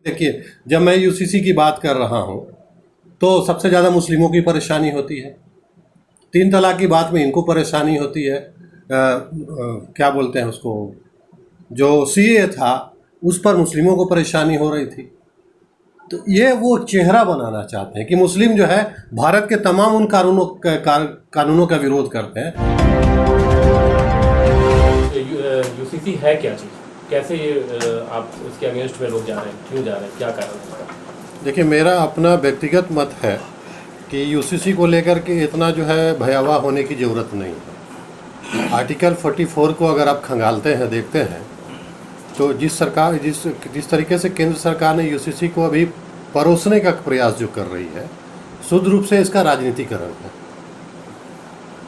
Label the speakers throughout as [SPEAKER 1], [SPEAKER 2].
[SPEAKER 1] देखिए, जब मैं यूसीसी की बात कर रहा हूँ तो सबसे ज़्यादा मुस्लिमों की परेशानी होती है। 3 तलाक की बात में इनको परेशानी होती है। क्या बोलते हैं उसको, जो सीए था उस पर मुस्लिमों को परेशानी हो रही थी। तो ये वो चेहरा बनाना चाहते हैं कि मुस्लिम जो है भारत के तमाम उन कानूनों का विरोध करते हैं।
[SPEAKER 2] यूसीसी है क्या चीज़, कैसे आप इसके अगेंस्ट में लोग जा रहे हैं, क्यों जा रहे हैं, क्या कारण है?
[SPEAKER 1] देखिए, मेरा अपना व्यक्तिगत मत है कि यूसीसी को लेकर के इतना जो है भयावह होने की ज़रूरत नहीं है। आर्टिकल 44 को अगर आप खंगालते हैं, देखते हैं, तो जिस तरीके से केंद्र सरकार ने यूसीसी को अभी परोसने का प्रयास जो कर रही है, शुद्ध रूप से इसका राजनीतिकरण है।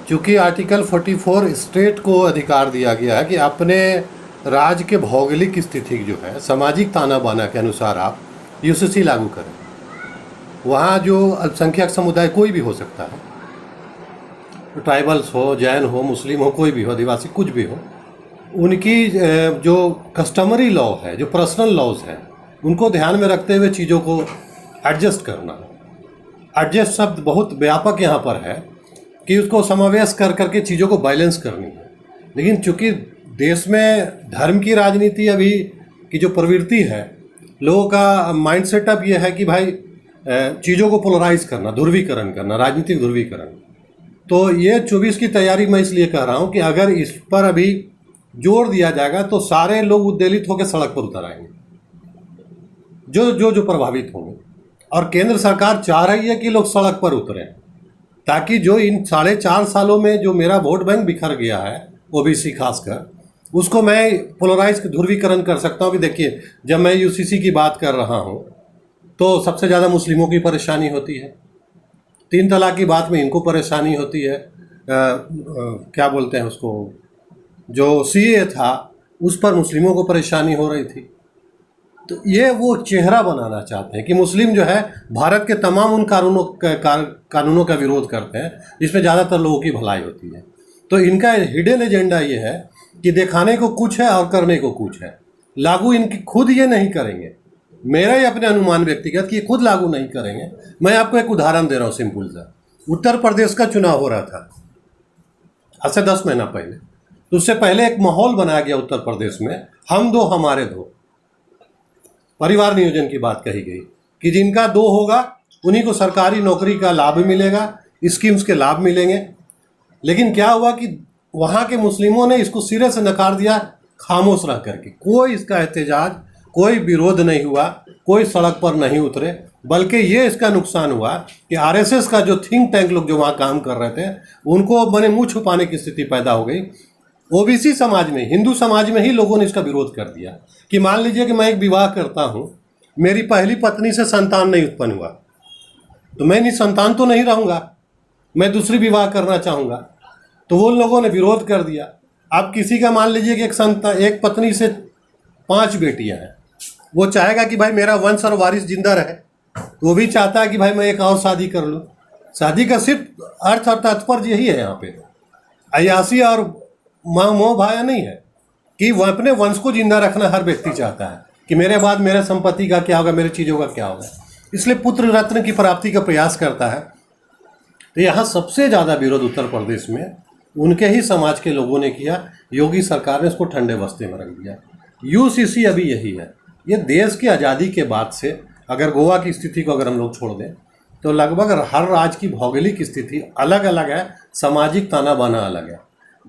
[SPEAKER 1] क्योंकि आर्टिकल 44 स्टेट को अधिकार दिया गया है कि अपने राज्य के भौगोलिक स्थिति जो है, सामाजिक ताना बाना के अनुसार आप यूसीसी लागू करें। वहाँ जो अल्पसंख्यक समुदाय कोई भी हो सकता है, ट्राइबल्स हो, जैन हो, मुस्लिम हो, कोई भी हो, आदिवासी कुछ भी हो, उनकी जो कस्टमरी लॉ है, जो पर्सनल लॉज हैं, उनको ध्यान में रखते हुए चीज़ों को एडजस्ट करना। एडजस्ट शब्द बहुत व्यापक यहाँ पर है कि उसको समावेश कर करके चीज़ों को बैलेंस करनी है। लेकिन चूँकि देश में धर्म की राजनीति अभी की जो प्रवृत्ति है, लोगों का माइंड सेटअप ये है कि भाई चीज़ों को पोलराइज करना, ध्रुवीकरण करना, राजनीतिक ध्रुवीकरण। तो ये 24 की तैयारी मैं इसलिए कह रहा हूँ कि अगर इस पर अभी जोर दिया जाएगा तो सारे लोग उद्वेलित होकर सड़क पर उतर आएंगे, जो प्रभावित होंगे। और केंद्र सरकार चाह रही है कि लोग सड़क पर उतरें, ताकि जो इन 4.5 सालों में जो मेरा वोट बैंक बिखर गया है, ओबीसी खासकर, उसको मैं पोलराइज ध्रुवीकरण कर सकता हूँ। कि देखिए, जब मैं यूसीसी की बात कर रहा हूँ तो सबसे ज़्यादा मुस्लिमों की परेशानी होती है। 3 तलाक की बात में इनको परेशानी होती है। क्या बोलते हैं उसको, जो सीए था उस पर मुस्लिमों को परेशानी हो रही थी। तो ये वो चेहरा बनाना चाहते हैं कि मुस्लिम जो है भारत के तमाम उन कानूनों का विरोध करते हैं जिसमें ज़्यादातर लोगों की भलाई होती है। तो इनका हिडन एजेंडा ये है कि दिखाने को कुछ है और करने को कुछ है। लागू इनकी खुद ये नहीं करेंगे, मेरा ही अपने अनुमान व्यक्तिगत कि ये खुद लागू नहीं करेंगे। मैं आपको एक उदाहरण दे रहा हूँ सिंपल सा। उत्तर प्रदेश का चुनाव हो रहा था आज से 10 महीना पहले। तो उससे पहले एक माहौल बनाया गया उत्तर प्रदेश में, हम दो हमारे दो, परिवार नियोजन की बात कही गई कि जिनका 2 होगा उन्हीं को सरकारी नौकरी का लाभ मिलेगा, स्कीम्स के लाभ मिलेंगे। लेकिन क्या हुआ कि वहाँ के मुस्लिमों ने इसको सिरे से नकार दिया, खामोश रह करके। कोई इसका एहतजाज, कोई विरोध नहीं हुआ, कोई सड़क पर नहीं उतरे। बल्कि ये इसका नुकसान हुआ कि आरएसएस का जो थिंक टैंक लोग जो वहाँ काम कर रहे थे, उनको मैंने मुँह छुपाने की स्थिति पैदा हो गई। ओबीसी समाज में, हिंदू समाज में ही लोगों ने इसका विरोध कर दिया कि मान लीजिए कि मैं एक विवाह करता हूँ, मेरी पहली पत्नी से संतान नहीं उत्पन्न हुआ, तो मैं निसंतान तो नहीं रहूँगा, मैं दूसरी विवाह करना चाहूँगा। तो वो लोगों ने विरोध कर दिया। अब किसी का मान लीजिए कि एक पत्नी से 5 बेटियाँ हैं, वो चाहेगा कि भाई मेरा वंश और वारिस जिंदा रहे, तो वो भी चाहता है कि भाई मैं एक और शादी कर लूँ। शादी का सिर्फ अर्थ और तात्पर्य यही है यहाँ पे, अयासी और मोह भाया नहीं है कि वह अपने वंश को जिंदा रखना हर व्यक्ति चाहता है कि मेरे बाद मेरे संपत्ति का क्या होगा, मेरे चीज़ों का क्या होगा। इसलिए पुत्र रत्न की प्राप्ति का प्रयास करता है। तो यहाँ सबसे ज़्यादा विरोध उत्तर प्रदेश में उनके ही समाज के लोगों ने किया। योगी सरकार ने इसको ठंडे बस्ते में रख दिया। यूसीसी अभी यही है। ये देश की आज़ादी के बाद से, अगर गोवा की स्थिति को अगर हम लोग छोड़ दें, तो लगभग हर राज्य की भौगोलिक स्थिति अलग अलग है, सामाजिक ताना बाना अलग है।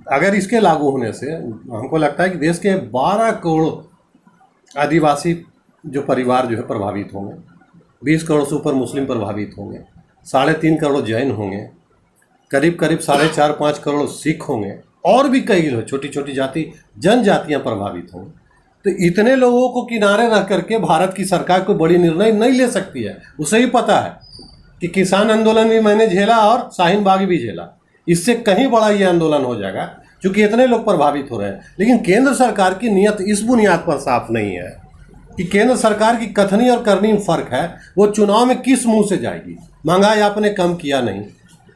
[SPEAKER 1] अगर इसके लागू होने से हमको लगता है कि देश के 12 करोड़ आदिवासी जो परिवार जो है प्रभावित होंगे, 20 करोड़ से ऊपर मुस्लिम प्रभावित होंगे, 3.5 करोड़ जैन होंगे, करीब 4.5-5 करोड़ सिख होंगे, और भी कई छोटी छोटी जनजातियाँ प्रभावित होंगी। तो इतने लोगों को किनारे रख करके भारत की सरकार कोई बड़ी निर्णय नहीं ले सकती है। उसे ही पता है कि किसान आंदोलन भी मैंने झेला और शाहीन बाग भी झेला, इससे कहीं बड़ा ये आंदोलन हो जाएगा क्योंकि इतने लोग प्रभावित हो रहे हैं। लेकिन केंद्र सरकार की नीयत इस बुनियाद पर साफ नहीं है कि केंद्र सरकार की कथनी और करनी में फर्क है। वो चुनाव में किस मुंह से जाएगी। महंगाई आपने कम किया नहीं,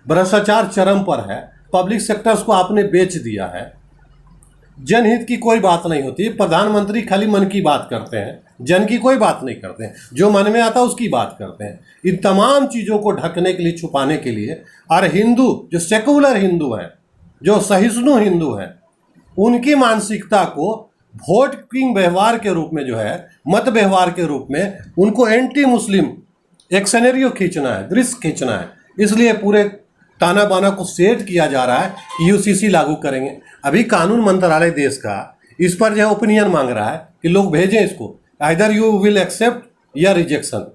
[SPEAKER 1] भ्रष्टाचार चरम पर है, पब्लिक सेक्टर्स को आपने बेच दिया है, जनहित की कोई बात नहीं होती, प्रधानमंत्री खाली मन की बात करते हैं, जन की कोई बात नहीं करते हैं, जो मन में आता है उसकी बात करते हैं। इन तमाम चीज़ों को ढकने के लिए, छुपाने के लिए, और हिंदू जो सेकुलर हिंदू हैं, जो सहिष्णु हिंदू हैं, उनकी मानसिकता को वोट किंग व्यवहार के रूप में जो है, मत व्यवहार के रूप में उनको एंटी मुस्लिम एक सिनेरियो खींचना है, दृश्य खींचना है। इसलिए पूरे ताना बाना को सेट किया जा रहा है कि यूसीसी लागू करेंगे। अभी कानून मंत्रालय देश का इस पर जो है ओपिनियन मांग रहा है कि लोग भेजें इसको, आइदर यू विल एक्सेप्ट या रिजेक्शन,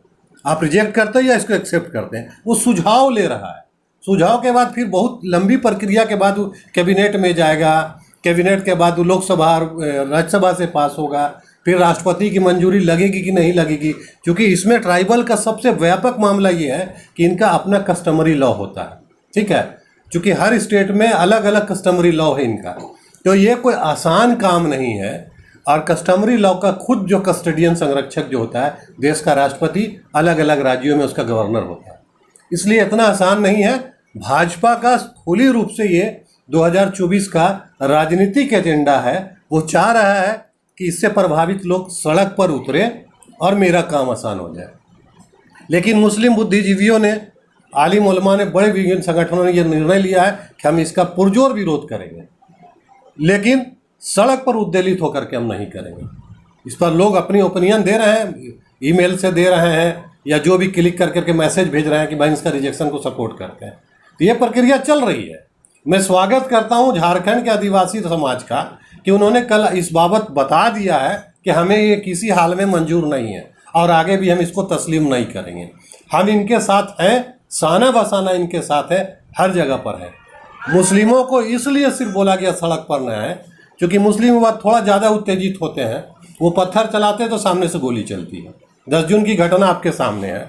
[SPEAKER 1] आप रिजेक्ट करते हैं या इसको एक्सेप्ट करते हैं। वो सुझाव ले रहा है। सुझाव के बाद फिर बहुत लंबी प्रक्रिया के बाद वो कैबिनेट में जाएगा, कैबिनेट के बाद वो लोकसभा राज्यसभा से पास होगा, फिर राष्ट्रपति की मंजूरी लगेगी कि नहीं लगेगी। क्योंकि इसमें ट्राइबल का सबसे व्यापक मामला ये है कि इनका अपना कस्टमरी लॉ होता है, ठीक है, क्योंकि हर स्टेट में अलग अलग कस्टमरी लॉ है इनका। तो ये कोई आसान काम नहीं है। और कस्टमरी लॉ का खुद जो कस्टडियन संरक्षक जो होता है देश का राष्ट्रपति, अलग अलग राज्यों में उसका गवर्नर होता है। इसलिए इतना आसान नहीं है। भाजपा का खुली रूप से ये 2024 का राजनीतिक एजेंडा है। वो चाह रहा है कि इससे प्रभावित लोग सड़क पर उतरे और मेरा काम आसान हो जाए। लेकिन मुस्लिम बुद्धिजीवियों ने, आलिम उलमा ने, बड़े विभिन्न संगठनों ने यह निर्णय लिया है कि हम इसका पुरजोर विरोध करेंगे, लेकिन सड़क पर उद्वेलित होकर के हम नहीं करेंगे। इस पर लोग अपनी ओपिनियन दे रहे हैं, ईमेल से दे रहे हैं, या जो भी क्लिक कर करके मैसेज भेज रहे हैं कि भाई इसका रिजेक्शन को सपोर्ट करते हैं। तो ये प्रक्रिया चल रही है। मैं स्वागत करता हूँ झारखंड के आदिवासी समाज का कि उन्होंने कल इस बाबत बता दिया है कि हमें ये किसी हाल में मंजूर नहीं है और आगे भी हम इसको तस्लीम नहीं करेंगे। हम इनके साथ हैं, साना बसाना इनके साथ है, हर जगह पर है। मुस्लिमों को इसलिए सिर्फ बोला गया सड़क पर न है क्योंकि मुस्लिम बात थोड़ा ज़्यादा उत्तेजित होते हैं। वो पत्थर चलाते तो सामने से गोली चलती है। 10 जून की घटना आपके सामने है।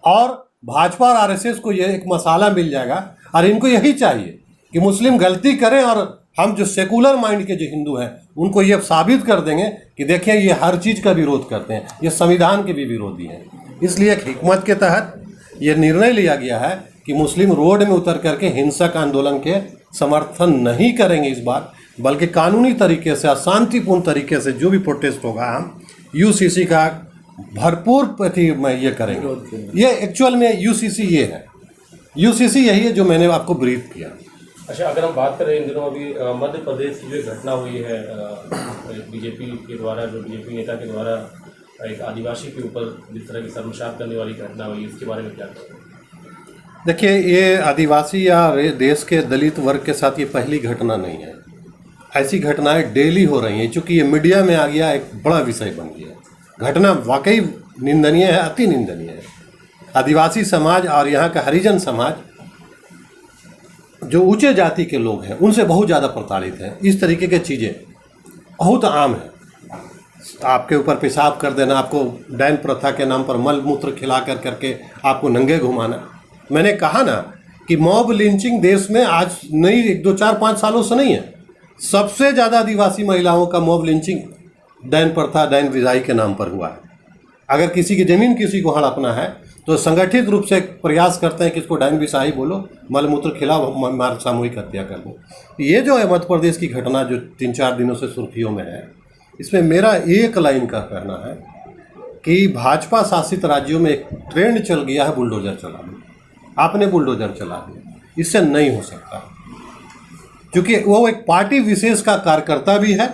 [SPEAKER 1] और भाजपा और आरएसएस को ये एक मसाला मिल जाएगा और इनको यही चाहिए कि मुस्लिम गलती करें और हम जो सेकुलर माइंड के जो हिंदू हैं उनको ये साबित कर देंगे कि देखिए ये हर चीज़ का विरोध करते हैं, ये संविधान के भी विरोधी हैं। इसलिए एक हिकमत के तहत ये निर्णय लिया गया है कि मुस्लिम रोड में उतर करके हिंसक आंदोलन के समर्थन नहीं करेंगे इस बार, बल्कि कानूनी तरीके से, शांतिपूर्ण तरीके से जो भी प्रोटेस्ट होगा हम यूसीसी का भरपूर प्रति में ये करेंगे। ये एक्चुअल में यूसीसी ये है, यूसीसी यही है जो मैंने आपको ब्रीफ किया।
[SPEAKER 2] अच्छा, अगर हम बात करें इन दिनों अभी मध्य प्रदेश की जो घटना हुई है बीजेपी के द्वारा, जो बीजेपी नेता के द्वारा एक आदिवासी के ऊपर जिस तरह की शर्मसार करने वाली घटना हुई, इसके बारे में क्या कहेंगे?
[SPEAKER 1] देखिए, ये आदिवासी या देश के दलित वर्ग के साथ ये पहली घटना नहीं है। ऐसी घटनाएं डेली हो रही हैं। चूँकि ये मीडिया में आ गया, एक बड़ा विषय बन गया। घटना वाकई निंदनीय है, अति निंदनीय है। आदिवासी समाज और यहाँ का हरिजन समाज जो ऊंचे जाति के लोग हैं उनसे बहुत ज़्यादा प्रताड़ित हैं। इस तरीके की चीज़ें बहुत आम है। आपके ऊपर पेशाब कर देना, आपको डैन प्रथा के नाम पर मल मूत्र खिला कर करके आपको नंगे घुमाना। मैंने कहा ना कि मॉब लिंचिंग देश में आज नहीं, 1, 2, 4, 5 सालों से नहीं है। सबसे ज़्यादा आदिवासी महिलाओं का मॉब लिंचिंग डैन प्रथा, डैन विदाई के नाम पर हुआ है। अगर किसी की ज़मीन किसी को हड़पना है तो संगठित रूप से प्रयास करते हैं कि इसको डैन विसाही बोलो, मलमूत्र खिलाओ, मार सामूहिक हत्या कर दो। ये जो है मध्य प्रदेश की घटना जो 3-4 दिनों से सुर्खियों में है, इसमें मेरा एक लाइन का कहना है कि भाजपा शासित राज्यों में एक ट्रेंड चल गया है बुलडोजर चला दो। आपने बुलडोजर चला दिया, इससे नहीं हो सकता, क्योंकि वो एक पार्टी विशेष का कार्यकर्ता भी है।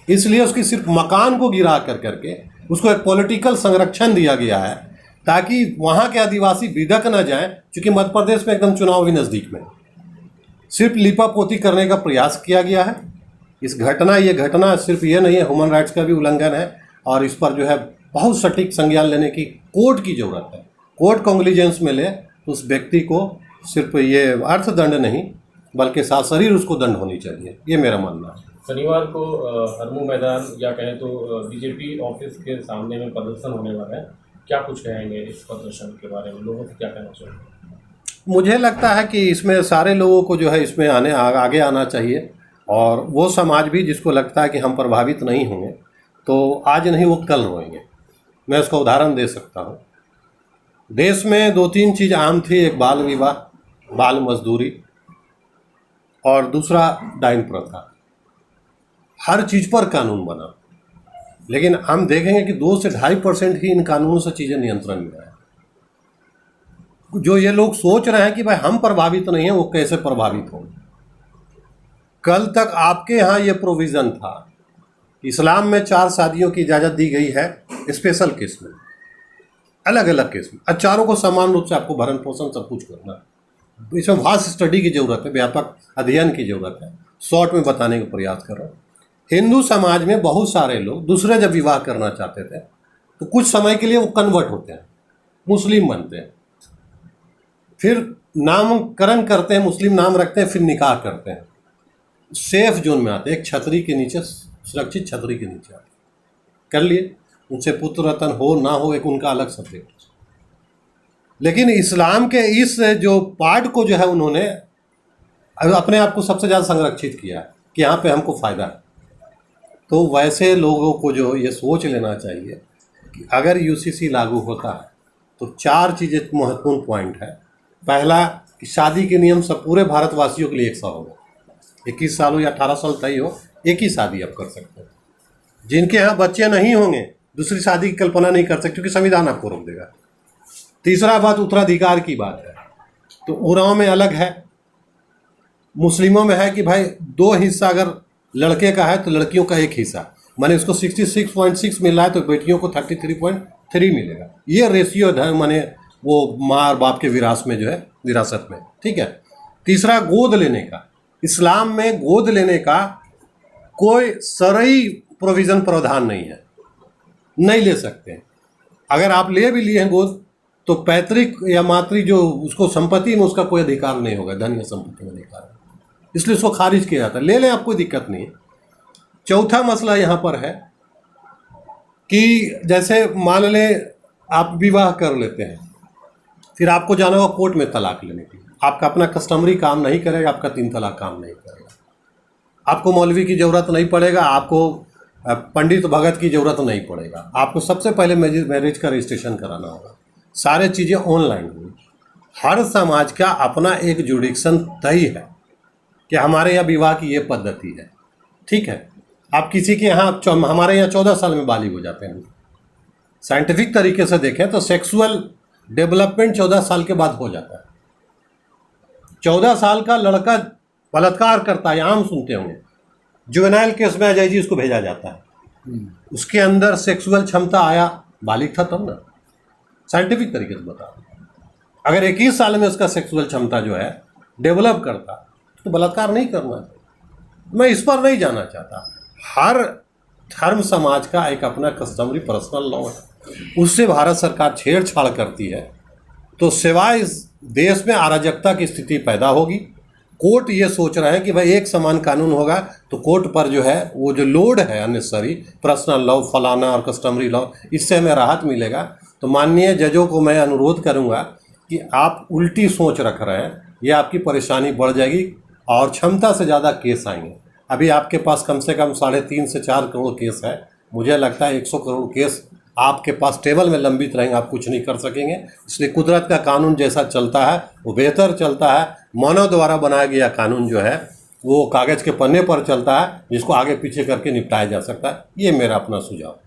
[SPEAKER 1] इसलिए उसकी सिर्फ मकान को गिरा कर करके उसको एक पॉलिटिकल संरक्षण दिया गया है ताकि वहाँ के आदिवासी बिदक न जाएं, क्योंकि मध्य प्रदेश में एकदम चुनाव भी नज़दीक में। सिर्फ लिपापोती करने का प्रयास किया गया है। ये घटना सिर्फ ये नहीं है, ह्यूमन राइट्स का भी उल्लंघन है और इस पर जो है बहुत सटीक संज्ञान लेने की कोर्ट की ज़रूरत है। कोर्ट कॉन्ग्लिजेंस में ले तो उस व्यक्ति को सिर्फ ये अर्थदंड नहीं बल्कि सशरीर उसको दंड होनी चाहिए, ये मेरा मानना है।
[SPEAKER 2] शनिवार को हरमू मैदान या कहें तो बीजेपी ऑफिस के सामने में प्रदर्शन होने वाला है, क्या कुछ कहेंगे इस प्रदर्शन के बारे में, लोगों से क्या कहना चाहिए?
[SPEAKER 1] मुझे लगता है कि इसमें सारे लोगों को जो है इसमें आगे आना चाहिए और वो समाज भी जिसको लगता है कि हम प्रभावित नहीं होंगे तो आज नहीं वो कल रोएंगे। मैं उसका उदाहरण दे सकता हूँ। देश में 2-3 चीज़ आम थी, एक बाल विवाह, बाल मजदूरी और दूसरा डाइन प्रथा। हर चीज़ पर कानून बना, लेकिन हम देखेंगे कि 2 से 2.5% ही इन कानूनों से चीज़ें नियंत्रण में है। जो ये लोग सोच रहे हैं कि भाई हम प्रभावित नहीं हैं, वो कैसे प्रभावित होंगे। कल तक आपके यहाँ ये प्रोविज़न था, इस्लाम में 4 शादियों की इजाज़त दी गई है स्पेशल केस में, अलग अलग केस में, और चारों को समान रूप से आपको भरण पोषण सब कुछ करना है। इसमें वास्ट स्टडी की ज़रूरत है, व्यापक अध्ययन की ज़रूरत है। शॉर्ट में बताने का प्रयास कर रहा हूँ। हिंदू समाज में बहुत सारे लोग दूसरे जब विवाह करना चाहते थे तो कुछ समय के लिए वो कन्वर्ट होते हैं, मुस्लिम बनते हैं, फिर नामकरण करते हैं, मुस्लिम नाम रखते हैं, फिर निकाह करते हैं, सेफ जोन में आते हैं, एक छतरी के नीचे, सुरक्षित छतरी के नीचे आते कर लिए। उनसे पुत्र रतन हो ना हो एक उनका अलग सब्जेक्ट। लेकिन इस्लाम के इस जो पार्ट को जो है उन्होंने अपने आप को सबसे ज़्यादा संरक्षित किया कि यहाँ पे हमको फ़ायदा है। तो वैसे लोगों को जो ये सोच लेना चाहिए कि अगर यूसीसी लागू होता है तो 4 चीज़ें महत्वपूर्ण पॉइंट है। पहला कि शादी के नियम सब पूरे भारतवासियों के लिए एक सा होगा, 21 साल हो या 18 साल तय हो, एक ही शादी आप कर सकते हैं। जिनके यहाँ बच्चे नहीं होंगे दूसरी शादी की कल्पना नहीं कर सकते, क्योंकि संविधान आपको रोक देगा। तीसरा बात उत्तराधिकार की बात है, तो उराव में अलग है, मुस्लिमों में है कि भाई 2 हिस्सा अगर लड़के का है तो लड़कियों का 1 हिस्सा, माने इसको 66.6 मिल रहा है तो बेटियों को 33.3 मिलेगा। ये रेशियो है, माने वो माँ और बाप के विरासत में जो है, विरासत में, ठीक है। तीसरा गोद लेने का, इस्लाम में गोद लेने का कोई शरई प्रोविज़न प्रावधान नहीं है, नहीं ले सकते। अगर आप ले भी लिए हैं गोद तो पैतृक या मातृ जो उसको संपत्ति में उसका कोई अधिकार नहीं होगा, धन या संपत्ति में अधिकार है, इसलिए उसको खारिज किया जाता है। ले लें, आप कोई दिक्कत नहीं है। चौथा मसला यहाँ पर है कि जैसे मान लें आप विवाह कर लेते हैं, फिर आपको जाना होगा कोर्ट में तलाक लेने के लिए, आपका अपना कस्टमरी काम नहीं करेगा, आपका 3 तलाक काम नहीं करेगा, आपको मौलवी की ज़रूरत नहीं पड़ेगा, आपको पंडित भगत की ज़रूरत नहीं पड़ेगा, आपको सबसे पहले मैरिज का रजिस्ट्रेशन कराना होगा। सारे चीज़ें ऑनलाइन हुई। हर समाज का अपना एक जुडिक्शन तय है कि हमारे यहाँ विवाह की ये पद्धति है, ठीक है। आप किसी के यहाँ, हमारे यहाँ 14 साल में बालिग हो जाते हैं। साइंटिफिक तरीके से देखें तो सेक्सुअल डेवलपमेंट 14 साल के बाद हो जाता है। 14 साल का लड़का बलात्कार करता है, आम सुनते होंगे, जुवेनाइल केस में अजय जी उसको भेजा जाता है। उसके अंदर सेक्सुअल क्षमता आया, बालिग था तब ना, साइंटिफिक तरीके से बता। अगर 21 साल में उसका सेक्सुअल क्षमता जो है डेवलप करता तो बलात्कार नहीं करना चाहिए। मैं इस पर नहीं जाना चाहता। हर धर्म समाज का एक अपना कस्टमरी पर्सनल लॉ है, उससे भारत सरकार छेड़छाड़ करती है तो सिवाय इस देश में अराजकता की स्थिति पैदा होगी। कोर्ट ये सोच रहे हैं कि भाई एक समान कानून होगा तो कोर्ट पर जो है वो जो लोड है अननेसेसरी पर्सनल लॉ फलाना और कस्टमरी लॉ, इससे हमें राहत मिलेगा। तो माननीय जजों को मैं अनुरोध करूंगा कि आप उल्टी सोच रख रहे हैं, ये आपकी परेशानी बढ़ जाएगी और क्षमता से ज़्यादा केस आएंगे। अभी आपके पास कम से कम 3.5 से 4 करोड़ केस है, मुझे लगता है 100 करोड़ केस आपके पास टेबल में लंबित रहेंगे, आप कुछ नहीं कर सकेंगे। इसलिए कुदरत का कानून जैसा चलता है वो बेहतर चलता है। मानव द्वारा बनाया गया कानून जो है वो कागज़ के पन्ने पर चलता है, जिसको आगे पीछे करके निपटाया जा सकता है। ये मेरा अपना सुझाव।